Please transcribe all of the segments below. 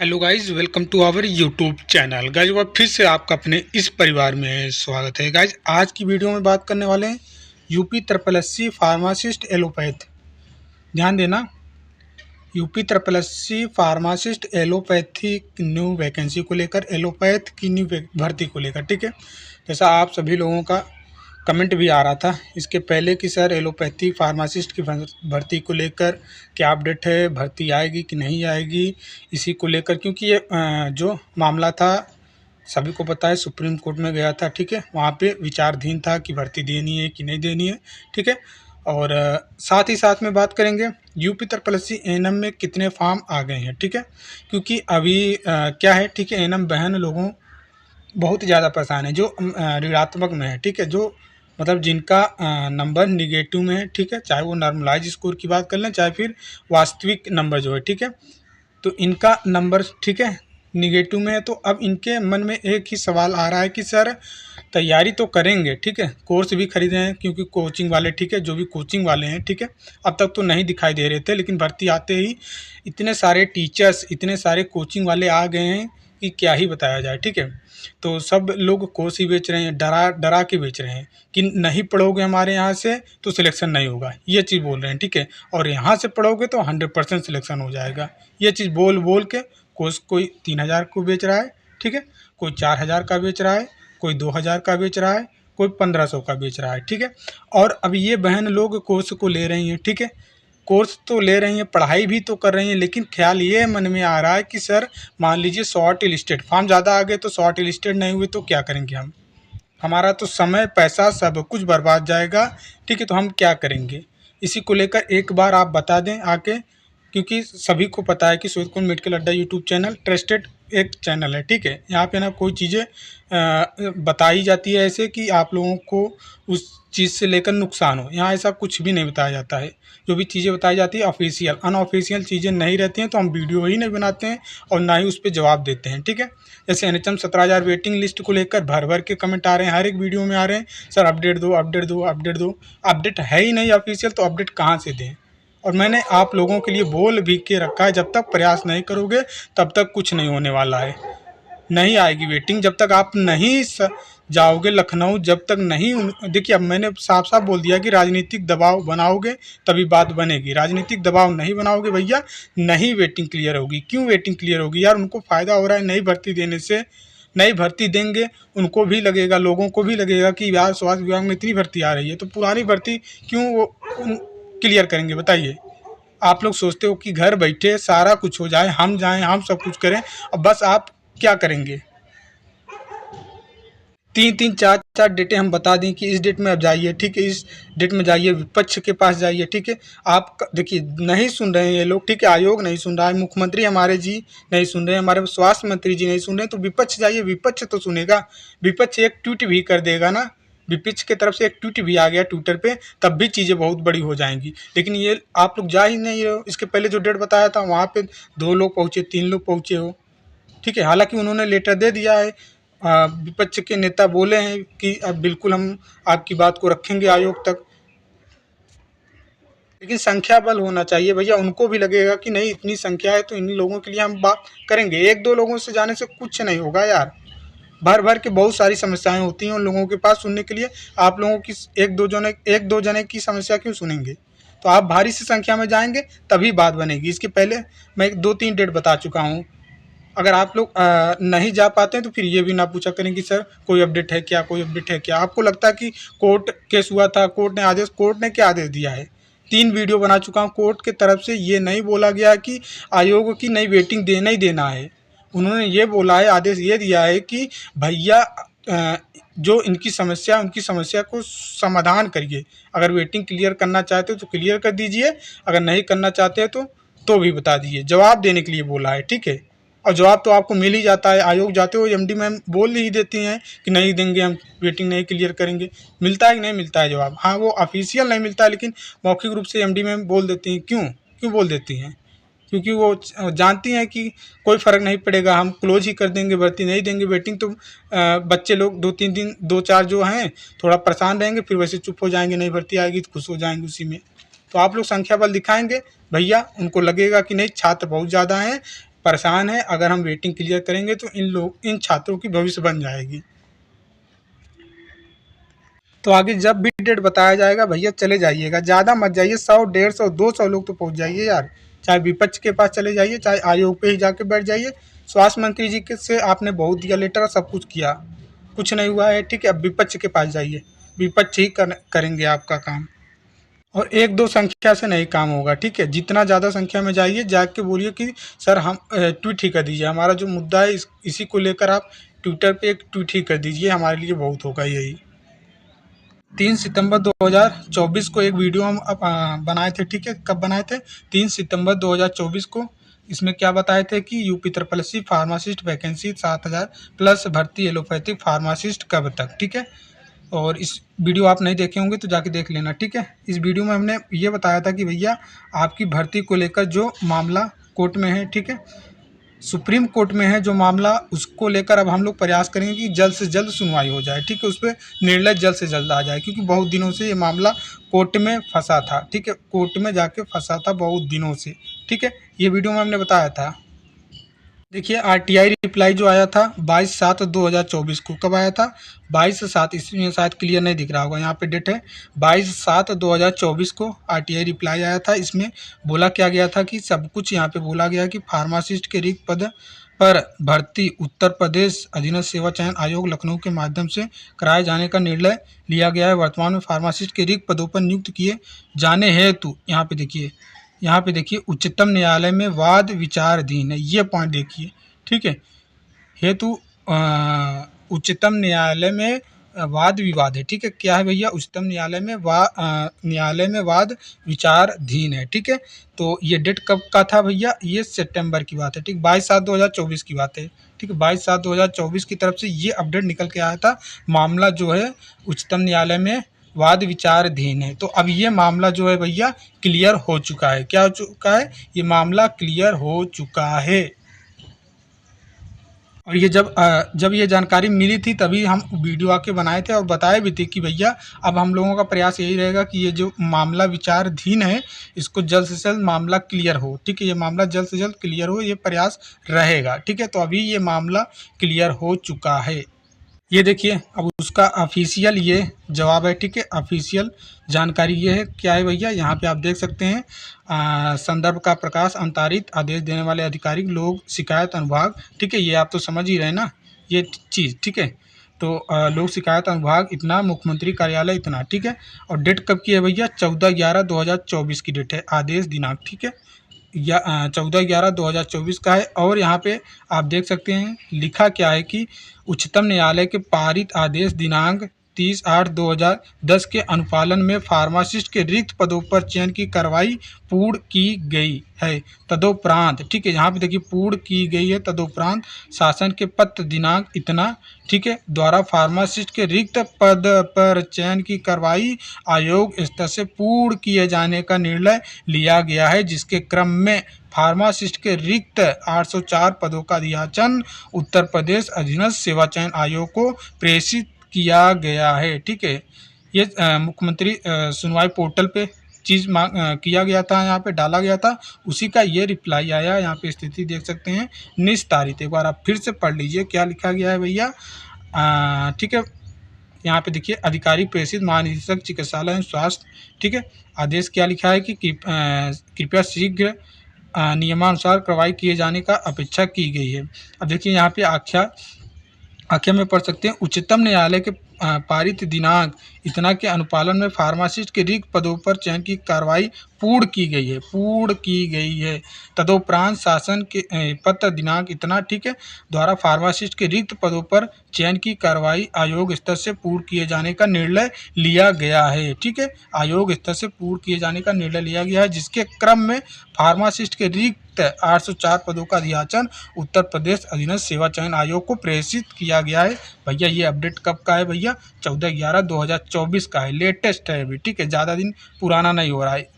Hello guys, welcome to our YouTube channel. Guys वो फिर से आपका अपने इस परिवार में स्वागत है। गाइज आज की वीडियो में बात करने वाले हैं UP triple SC pharmacist allopath. ध्यान देना, UP triple SC pharmacist allopathy new vacancy को लेकर, एलोपैथ की न्यू भर्ती को लेकर। ठीक है, जैसा आप सभी लोगों का कमेंट भी आ रहा था इसके पहले कि सर एलोपैथी फार्मासिस्ट की भर्ती को लेकर क्या अपडेट है, भर्ती आएगी कि नहीं आएगी, इसी को लेकर। क्योंकि ये जो मामला था सभी को पता है, सुप्रीम कोर्ट में गया था। ठीक है, वहाँ पे विचाराधीन था कि भर्ती देनी है कि नहीं देनी है। ठीक है, और साथ ही साथ में बात करेंगे यूपी ट्रिपल एससी एएनएम में कितने फॉर्म आ गए हैं। ठीक है, क्योंकि अभी क्या है, ठीक है, एएनएम बहन लोगों बहुत ज़्यादा परेशान है जो ऋणात्मक में है। ठीक है, जो मतलब जिनका नंबर निगेटिव में है। ठीक है, चाहे वो नॉर्मलाइज स्कोर की बात कर लें, चाहे फिर वास्तविक नंबर जो है। ठीक है, तो इनका नंबर ठीक है निगेटिव में है। तो अब इनके मन में एक ही सवाल आ रहा है कि सर तैयारी तो करेंगे, ठीक है, कोर्स भी खरीदे हैं क्योंकि कोचिंग वाले, ठीक है, जो भी कोचिंग वाले हैं, ठीक है, अब तक तो नहीं दिखाई दे रहे थे, लेकिन भर्ती आते ही इतने सारे टीचर्स, इतने सारे कोचिंग वाले आ गए हैं कि क्या ही बताया जाए। ठीक है, तो सब लोग कोर्स ही बेच रहे हैं, डरा डरा के बेच रहे हैं कि नहीं पढ़ोगे हमारे यहाँ से तो सिलेक्शन नहीं होगा, ये चीज़ बोल रहे हैं। ठीक है, और यहाँ से पढ़ोगे तो 100% सिलेक्शन हो जाएगा, ये चीज़ बोल बोल के कोर्स कोई 3,000 को बेच रहा है। ठीक है, कोई 4,000 का बेच रहा है, कोई 2,000 का बेच रहा है, कोई 1,500 का बेच रहा है। ठीक है, और अब ये बहन लोग कोर्स को ले रही हैं। ठीक है, कोर्स तो ले रही हैं, पढ़ाई भी तो कर रही हैं, लेकिन ख्याल ये मन में आ रहा है कि सर मान लीजिए शॉर्ट लिस्टेड फॉर्म ज़्यादा आ गए तो शॉर्ट लिस्टेड नहीं हुए तो क्या करेंगे हम, हमारा तो समय पैसा सब कुछ बर्बाद जाएगा। ठीक है, तो हम क्या करेंगे, इसी को लेकर एक बार आप बता दें आके, क्योंकि सभी को पता है कि श्वेत कुंज मेडिकल अड्डा यूट्यूब चैनल ट्रस्टेड एक चैनल है। ठीक है, यहाँ पे ना कोई चीज़ें बताई जाती है ऐसे कि आप लोगों को उस चीज़ से लेकर नुकसान हो, यहाँ ऐसा कुछ भी नहीं बताया जाता है। जो भी चीज़ें बताई जाती है ऑफिशियल, अनऑफिशियल चीज़ें नहीं रहती हैं, तो हम वीडियो ही नहीं बनाते हैं और ना ही उस पर जवाब देते हैं। ठीक है, जैसे NHM 17,000 वेटिंग लिस्ट को लेकर भर भर के कमेंट आ रहे हैं, हर एक वीडियो में आ रहे हैं, सर अपडेट दो अपडेट दो अपडेट दो। अपडेट है ही नहीं ऑफिशियल, तो अपडेट कहाँ से दें। और मैंने आप लोगों के लिए बोल भी के रखा है, जब तक प्रयास नहीं करोगे तब तक कुछ नहीं होने वाला है, नहीं आएगी वेटिंग। जब तक आप नहीं जाओगे लखनऊ, जब तक नहीं देखिए, अब मैंने साफ साफ बोल दिया कि राजनीतिक दबाव बनाओगे तभी बात बनेगी, राजनीतिक दबाव नहीं बनाओगे भैया नहीं वेटिंग क्लियर होगी। क्यों वेटिंग क्लियर होगी यार, उनको फ़ायदा हो रहा है नई भर्ती देने से, नई भर्ती देंगे उनको भी लगेगा, लोगों को भी लगेगा कि यार स्वास्थ्य विभाग में इतनी भर्ती आ रही है, तो पुरानी भर्ती क्यों वो क्लियर करेंगे बताइए। आप लोग सोचते हो कि घर बैठे सारा कुछ हो जाए, हम जाएं हम सब कुछ करें, अब बस आप क्या करेंगे, 3-3 4-4 डेटें हम बता दें कि इस डेट में आप जाइए। ठीक है, इस डेट में जाइए, विपक्ष के पास जाइए। ठीक है, आप देखिए नहीं सुन रहे हैं ये लोग। ठीक है, आयोग नहीं सुन रहा है, मुख्यमंत्री हमारे जी नहीं सुन रहे हैं, हमारे स्वास्थ्य मंत्री जी नहीं सुन रहे हैं, तो विपक्ष जाइए, विपक्ष तो सुनेगा। विपक्ष एक ट्वीट भी कर देगा ना, विपक्ष की तरफ से एक ट्वीट भी आ गया ट्विटर पे, तब भी चीज़ें बहुत बड़ी हो जाएंगी। लेकिन ये आप लोग जा ही नहीं रहे हो। इसके पहले जो डेट बताया था वहाँ पे 2 लोग पहुँचे, 3 लोग पहुँचे हो। ठीक है, हालांकि उन्होंने लेटर दे दिया है, विपक्ष के नेता बोले हैं कि अब बिल्कुल हम आपकी बात को रखेंगे आयोग तक, लेकिन संख्या बल होना चाहिए भैया, उनको भी लगेगा कि नहीं इतनी संख्या है तो इन लोगों के लिए हम बात करेंगे। एक दो लोगों से जाने से कुछ नहीं होगा यार, भर भर के बहुत सारी समस्याएं होती हैं उन लोगों के पास सुनने के लिए। आप लोगों की एक दो जने की समस्या क्यों सुनेंगे, तो आप भारी सी संख्या में जाएंगे तभी बात बनेगी। इसके पहले मैं 2-3 डेट बता चुका हूँ। अगर आप लोग नहीं जा पाते हैं तो फिर ये भी ना पूछा करें कि सर कोई अपडेट है क्या, कोई अपडेट है क्या। आपको लगता है कि कोर्ट केस हुआ था, कोर्ट ने क्या आदेश दिया है, 3 वीडियो बना चुका हूँ। कोर्ट की तरफ से ये नहीं बोला गया कि आयोग की नई वेटिंग देना ही देना है, उन्होंने ये बोला है, आदेश ये दिया है कि भैया जो इनकी समस्या उनकी समस्या को समाधान करिए। अगर वेटिंग क्लियर करना चाहते हो तो क्लियर कर दीजिए, अगर नहीं करना चाहते हैं तो भी बता दीजिए, जवाब देने के लिए बोला है। ठीक है, और जवाब तो आपको मिल ही जाता है, आयोग जाते हो MD मैम बोल ही देती हैं कि नहीं देंगे, हम वेटिंग नहीं क्लियर करेंगे। मिलता है कि नहीं मिलता है जवाब, हाँ वो ऑफिशियल नहीं मिलता है, लेकिन मौखिक रूप से MD मैम बोल देती हैं। क्यों क्यों बोल देती हैं, क्योंकि वो जानती हैं कि कोई फ़र्क नहीं पड़ेगा, हम क्लोज ही कर देंगे, भर्ती नहीं देंगे वेटिंग तो बच्चे लोग 2-3 दिन 2-4 जो हैं थोड़ा परेशान रहेंगे, फिर वैसे चुप हो जाएंगे, नहीं भर्ती आएगी तो खुश हो जाएंगे उसी में। तो आप लोग संख्या बल दिखाएंगे भैया, उनको लगेगा कि नहीं छात्र बहुत ज़्यादा हैं, परेशान हैं। अगर हम वेटिंग क्लियर करेंगे तो इन छात्रों की भविष्य बन जाएगी। तो आगे जब भी डेट बताया जाएगा भैया चले जाइएगा, ज़्यादा मत जाइए, 100 150 200 लोग तो पहुंच जाइए यार। चाहे विपक्ष के पास चले जाइए, चाहे आयोग पे ही जाके बैठ जाइए। स्वास्थ्य मंत्री जी के से आपने बहुत दिया लेटर, सब कुछ किया, कुछ नहीं हुआ है, ठीक है। अब विपक्ष के पास जाइए, विपक्ष ही करेंगे आपका काम। और एक दो संख्या से नहीं काम होगा, ठीक है। जितना ज़्यादा संख्या में जाइए, जाके बोलिए कि सर हम ट्वीट ही कर दीजिए, हमारा जो मुद्दा है इसी को लेकर आप ट्विटर पे एक ट्वीट ही कर दीजिए, हमारे लिए बहुत होगा यही। 3 सितंबर 2024 को एक वीडियो हम बनाए थे, ठीक है। कब बनाए थे? 3 सितंबर 2024 को। इसमें क्या बताए थे कि UP triple pharmacist vacancy 7,000 plus भर्ती एलोपैथिक फार्मासिस्ट कब तक, ठीक है। और इस वीडियो आप नहीं देखे होंगे तो जाके देख लेना, ठीक है। इस वीडियो में हमने ये बताया था कि भैया आपकी भर्ती को लेकर जो मामला कोर्ट में है, ठीक है, सुप्रीम कोर्ट में है जो मामला, उसको लेकर अब हम लोग प्रयास करेंगे कि जल्द से जल्द सुनवाई हो जाए, ठीक है। उस पर निर्णय जल्द से जल्द आ जाए, क्योंकि बहुत दिनों से ये मामला कोर्ट में फंसा था, ठीक है। कोर्ट में जाके फंसा था बहुत दिनों से, ठीक है। ये वीडियो में हमने बताया था। देखिए आरटीआई रिप्लाई जो आया था 22/7/2024 को। कब आया था? 22/7, इसमें शायद क्लियर नहीं दिख रहा होगा, यहाँ पे डेट है 22/7/2024 को आरटीआई रिप्लाई आया था। इसमें बोला क्या गया था कि सब कुछ यहाँ पे बोला गया कि फार्मासिस्ट के रिक्त पद पर भर्ती उत्तर प्रदेश अधीनस्थ सेवा चयन आयोग लखनऊ के माध्यम से कराए जाने का निर्णय लिया गया है। वर्तमान में फार्मासिस्ट के रिक्त पदों पर नियुक्त किए जाने हेतु यहाँ पे देखिए उच्चतम न्यायालय में वाद विचाराधीन है, ये पॉइंट देखिए, ठीक है। हेतु उच्चतम न्यायालय में वाद विवाद है, ठीक है। क्या है भैया? उच्चतम न्यायालय में वाद विचाराधीन है, ठीक है। तो ये डेट कब का था भैया? ये सितंबर की बात है, ठीक। 22/7/2024 की बात है, ठीक है। 22/7/2024 की तरफ से ये अपडेट निकल के आया था। मामला जो है उच्चतम न्यायालय में वाद विचाराधीन है। तो अब ये मामला जो है भैया क्लियर हो चुका है। क्या हो चुका है? ये मामला क्लियर हो चुका है। और ये जब ये जानकारी मिली थी तभी हम वीडियो आके बनाए थे और बताए भी थे कि भैया अब हम लोगों का प्रयास यही रहेगा कि ये जो मामला विचाराधीन है इसको जल्द से जल्द मामला क्लियर हो, ठीक है। ये मामला जल्द से जल्द क्लियर हो, ये प्रयास रहेगा, ठीक है। तो अभी ये मामला क्लियर हो चुका है। ये देखिए अब उसका ऑफिशियल ये जवाब है, ठीक है। ऑफिशियल जानकारी ये है, क्या है भैया? यहाँ पे आप देख सकते हैं संदर्भ का प्रकाश अंतरित आदेश देने वाले अधिकारी लोक शिकायत अनुभाग, ठीक है। ये आप तो समझ ही रहे ना ये चीज़, ठीक है। तो लोक शिकायत अनुभाग इतना, मुख्यमंत्री कार्यालय इतना, ठीक है। और डेट कब की है भैया? 14/11/2024 की डेट है, आदेश दिनांक, ठीक है। या 14/11/2024 का है। और यहाँ पे आप देख सकते हैं लिखा क्या है कि उच्चतम न्यायालय के पारित आदेश दिनांक 30/8/2010 के अनुपालन में फार्मासिस्ट के रिक्त पदों पर चयन की कार्रवाई पूर्ण की गई है। तदोपरांत, ठीक है, यहाँ पे देखिए पूर्ण की गई है। तदोपरांत शासन के पत्र दिनांक इतना, ठीक है, द्वारा फार्मासिस्ट के रिक्त पद पर चयन की कार्रवाई आयोग स्तर से पूर्ण किए जाने का निर्णय लिया गया है, जिसके क्रम में फार्मासिस्ट के रिक्त 804 पदों का अधियाचन उत्तर प्रदेश अधीनस्थ सेवा चयन आयोग को प्रेषित किया गया है, ठीक है। ये मुख्यमंत्री सुनवाई पोर्टल पे चीज़ किया गया था, यहाँ पे डाला गया था, उसी का ये रिप्लाई आया। यहाँ पे स्थिति देख सकते हैं निस्तारित। एक बार आप फिर से पढ़ लीजिए क्या लिखा गया है भैया, ठीक है। यहाँ पे देखिए अधिकारी प्रेषित महानिदेशक चिकित्सालय एवं स्वास्थ्य, ठीक है। आदेश क्या लिखा है कि कृपया शीघ्र नियमानुसार कार्रवाई किए जाने का अपेक्षा की गई है। अब देखिए यहाँ पे आख्या में पढ़ सकते हैं उच्चतम न्यायालय के पारित दिनांक इतना के अनुपालन में फार्मासिस्ट के रिक्त पदों पर चयन की कार्रवाई पूर्ण की गई है। तदोपरांत शासन के पत्र दिनांक इतना, ठीक है, द्वारा फार्मासिस्ट के रिक्त पदों पर चयन की कार्रवाई आयोग स्तर से पूर्ण किए जाने का निर्णय लिया गया है, ठीक है। आयोग स्तर से पूर्ण किए जाने का निर्णय लिया गया है, जिसके क्रम में फार्मासिस्ट के रिक्त 804 पदों का अधियाचन उत्तर प्रदेश अधीनस्थ सेवा चयन आयोग को प्रेषित किया गया है। भैया ये अपडेट कब का है भैया? 14/11/2024 का है, लेटेस्ट है अभी, ठीक है, ज़्यादा दिन पुराना नहीं हो रहा है।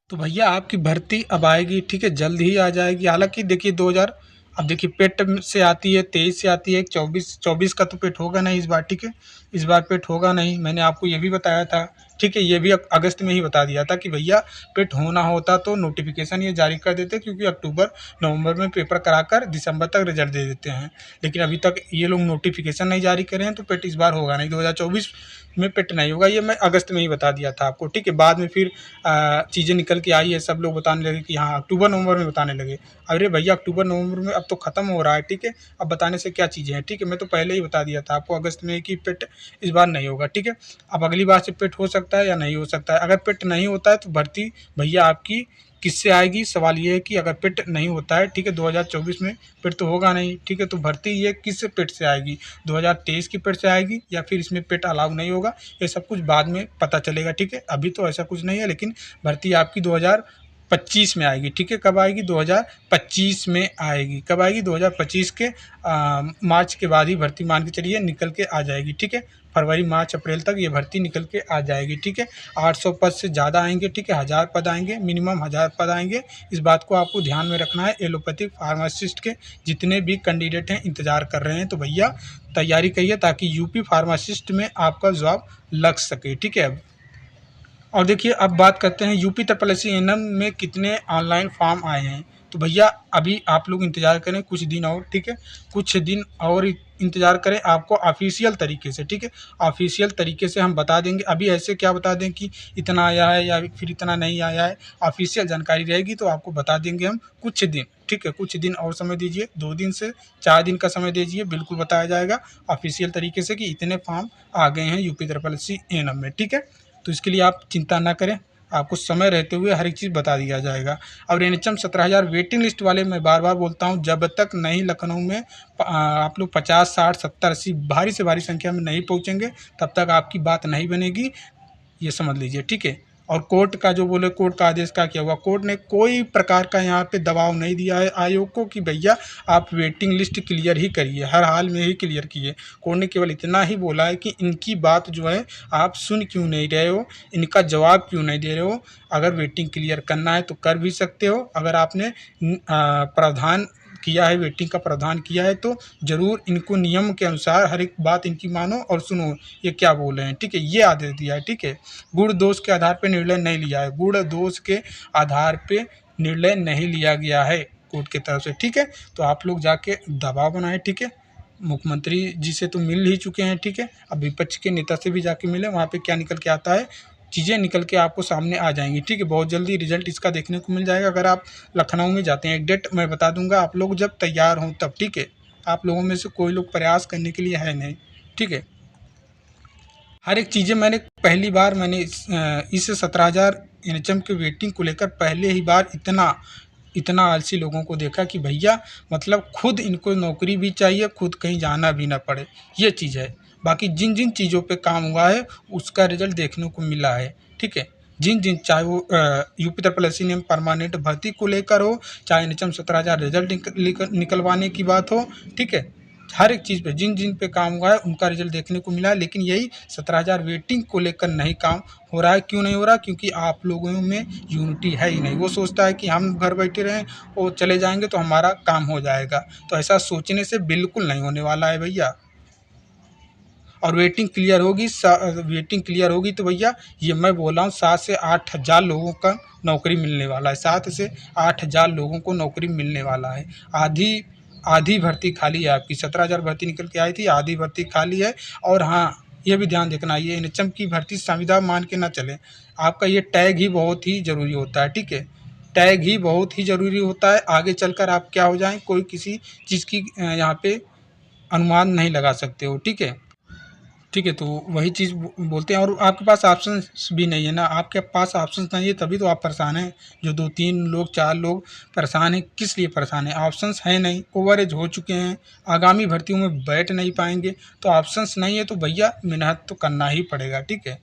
तो भैया आपकी भर्ती अब आएगी, ठीक है, जल्द ही आ जाएगी। हालांकि देखिए 2000 अब देखिए पेट से आती है, 23 से आती है, 24 का तो पेट होगा नहीं इस बार, ठीक है। इस बार पेट होगा नहीं, मैंने आपको ये भी बताया था, ठीक है। ये भी अगस्त में ही बता दिया था कि भैया पेट होना होता तो नोटिफिकेशन ये जारी कर देते, क्योंकि अक्टूबर नवंबर में पेपर कराकर दिसंबर तक रिजल्ट दे देते हैं। लेकिन अभी तक ये लोग नोटिफिकेशन नहीं जारी करे हैं, तो पेट इस बार होगा नहीं, 2024 में पेट नहीं होगा। ये मैं अगस्त में ही बता दिया था आपको, ठीक है। बाद में फिर चीज़ें निकल के आई है, सब लोग बताने लगे कि हाँ अक्टूबर नवंबर में बताने लगे। अरे भैया अक्टूबर नवंबर में अब तो ख़त्म हो रहा है, ठीक है। अब बताने से क्या चीज़ें हैं, ठीक है। मैं तो पहले ही बता दिया था आपको अगस्त में कि पेट इस बार नहीं होगा, ठीक है। अब अगली बार से पेट हो सकता है या नहीं हो सकता है। अगर पेट नहीं होता है तो भर्ती भैया आपकी किससे आएगी? सवाल ये है कि अगर पेट नहीं होता है, ठीक है, 2024 में पेट तो होगा नहीं, ठीक है, तो भर्ती ये किस पेट से आएगी? 2023 की पेट से आएगी या फिर इसमें पेट अलाउ नहीं होगा? ये सब कुछ बाद में पता चलेगा, ठीक है। अभी तो ऐसा कुछ नहीं है, लेकिन भर्ती आपकी 2025 में आएगी, ठीक है। कब आएगी? 2025 में आएगी। कब आएगी? 2025 के मार्च के बाद ही भर्ती मान के चलिए निकल के आ जाएगी, ठीक है। फरवरी मार्च अप्रैल तक ये भर्ती निकल के आ जाएगी, ठीक है। 800 पद से ज़्यादा आएंगे, ठीक है। 1000 पद आएंगे, मिनिमम 1000 पद आएंगे। इस बात को आपको ध्यान में रखना है। एलोपैथिक फार्मासिस्ट के जितने भी कैंडिडेट हैं इंतज़ार कर रहे हैं, तो भैया तैयारी करिए ताकि यूपी फार्मासिस्ट में आपका जॉब लग सके, ठीक है। और देखिए अब बात करते हैं UP triple S C N M में कितने ऑनलाइन फॉर्म आए हैं। तो भैया अभी आप लोग इंतज़ार करें कुछ दिन और, ठीक है। कुछ दिन और इंतज़ार करें, आपको ऑफिशियल तरीके से, ठीक है, ऑफिशियल तरीके से हम बता देंगे। अभी ऐसे क्या बता दें कि इतना आया है या फिर इतना नहीं आया है। ऑफिशियल जानकारी रहेगी तो आपको बता देंगे हम कुछ दिन, ठीक है। कुछ दिन और समय दीजिए, 2 दिन से 4 दिन का समय दीजिए, बिल्कुल बताया जाएगा ऑफिशियल तरीके से कि इतने फॉर्म आ गए हैं UP triple S C N M में, ठीक है। तो इसके लिए आप चिंता ना करें, आपको समय रहते हुए हर एक चीज़ बता दिया जाएगा। और एनएचएम 17,000 वेटिंग लिस्ट वाले मैं बार बार बोलता हूँ, जब तक नहीं लखनऊ में आप लोग 50, 60, 70, 80 भारी से भारी संख्या में नहीं पहुँचेंगे, तब तक आपकी बात नहीं बनेगी, ये समझ लीजिए, ठीक है। और कोर्ट का जो बोले, कोर्ट का आदेश का क्या हुआ? कोर्ट ने कोई प्रकार का यहाँ पे दबाव नहीं दिया है आयोग को कि भैया आप वेटिंग लिस्ट क्लियर ही करिए, हर हाल में ही क्लियर कीजिए। कोर्ट ने केवल इतना ही बोला है कि इनकी बात जो है आप सुन क्यों नहीं रहे हो, इनका जवाब क्यों नहीं दे रहे हो। अगर वेटिंग क्लियर करना है तो कर भी सकते हो। अगर आपने प्रावधान किया है, वेटिंग का प्रावधान किया है, तो ज़रूर इनको नियम के अनुसार हर एक बात इनकी मानो और सुनो ये क्या बोल रहे हैं, ठीक है। ये आदेश दिया है, ठीक है। गुण दोष के आधार पे निर्णय नहीं लिया है, गुण दोष के आधार पे निर्णय नहीं लिया गया है कोर्ट की तरफ से, ठीक है। तो आप लोग जाके दबाव बनाएं, ठीक है। मुख्यमंत्री जी से तो मिल ही चुके हैं, ठीक है। अब विपक्ष के नेता से भी जाके मिले, वहाँ पे क्या निकल के आता है, चीज़ें निकल के आपको सामने आ जाएंगी, ठीक है। बहुत जल्दी रिजल्ट इसका देखने को मिल जाएगा। अगर आप लखनऊ में जाते हैं, एक डेट मैं बता दूंगा, आप लोग जब तैयार हों तब, ठीक है। आप लोगों में से कोई लोग प्रयास करने के लिए है नहीं, ठीक है। हर एक चीज़ें मैंने पहली बार मैंने इस 17,000 एनएचएम के वेटिंग को लेकर पहले ही बार इतना आलसी लोगों को देखा कि भैया मतलब खुद इनको नौकरी भी चाहिए, खुद कहीं जाना भी ना पड़े, ये चीज़ है। बाकी जिन जिन चीज़ों पे काम हुआ है उसका रिजल्ट देखने को मिला है, ठीक है। जिन जिन चाहे वो यूपी ट्रिपल एस सी में परमानेंट भर्ती को लेकर हो, चाहे एनएचएम 17,000 रिजल्ट निकलवाने की बात हो, ठीक है। हर एक चीज़ पे जिन जिन पे काम हुआ है उनका रिजल्ट देखने को मिला है। लेकिन यही 17,000 वेटिंग को लेकर नहीं काम हो रहा है। क्यों नहीं हो रहा? क्योंकि आप लोगों में यूनिटी है ही नहीं। वो सोचता है कि हम घर बैठे रहें और चले जाएंगे तो हमारा काम हो जाएगा, तो ऐसा सोचने से बिल्कुल नहीं होने वाला है भैया। और वेटिंग क्लियर होगी तो भैया ये मैं बोल रहा हूँ 7 से 8 हज़ार लोगों का नौकरी मिलने वाला है, 7 से 8 हज़ार लोगों को नौकरी मिलने वाला है। आधी आधी भर्ती खाली है आपकी, 17,000 भर्ती निकल के आई थी, आधी भर्ती खाली है। और हाँ, ये भी ध्यान रखना, ये एनएचएम की भर्ती संविदा मान के ना चलें, आपका ये टैग ही बहुत ही ज़रूरी होता है, ठीक है। टैग ही बहुत ही ज़रूरी होता है। आगे चलकर आप क्या हो जाएं, कोई किसी चीज़ की यहाँ पे अनुमान नहीं लगा सकते हो, ठीक है। ठीक है, तो वही चीज़ बोलते हैं। और आपके पास ऑप्शंस भी नहीं है ना, आपके पास ऑप्शंस नहीं है तभी तो आप परेशान हैं। जो 2-3 लोग 4 लोग परेशान हैं, किस लिए परेशान हैं? ऑप्शंस है नहीं, ओवर एज हो चुके हैं, आगामी भर्तियों में बैठ नहीं पाएंगे। तो ऑप्शंस नहीं है तो भैया मेहनत तो करना ही पड़ेगा, ठीक है।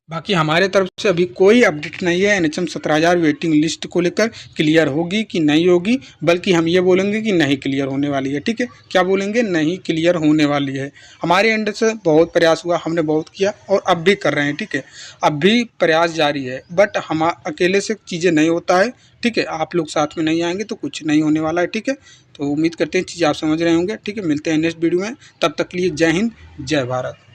बाकी हमारे तरफ से अभी कोई अपडेट नहीं है NHM 17,000 वेटिंग लिस्ट को लेकर क्लियर होगी कि नहीं होगी, बल्कि हम ये बोलेंगे कि नहीं क्लियर होने वाली है। ठीक है, क्या बोलेंगे? नहीं क्लियर होने वाली है। हमारे एंड से बहुत प्रयास हुआ, हमने बहुत किया और अब भी कर रहे हैं। ठीक है, अब भी प्रयास जारी है, बट हम अकेले से चीज़ें नहीं होता है। ठीक है, आप लोग साथ में नहीं आएंगे तो कुछ नहीं होने वाला है। ठीक है, तो उम्मीद करते हैं चीज़ आप समझ रहे होंगे। ठीक है, मिलते हैं नेक्स्ट वीडियो में, तब तक के लिए जय हिंद, जय भारत।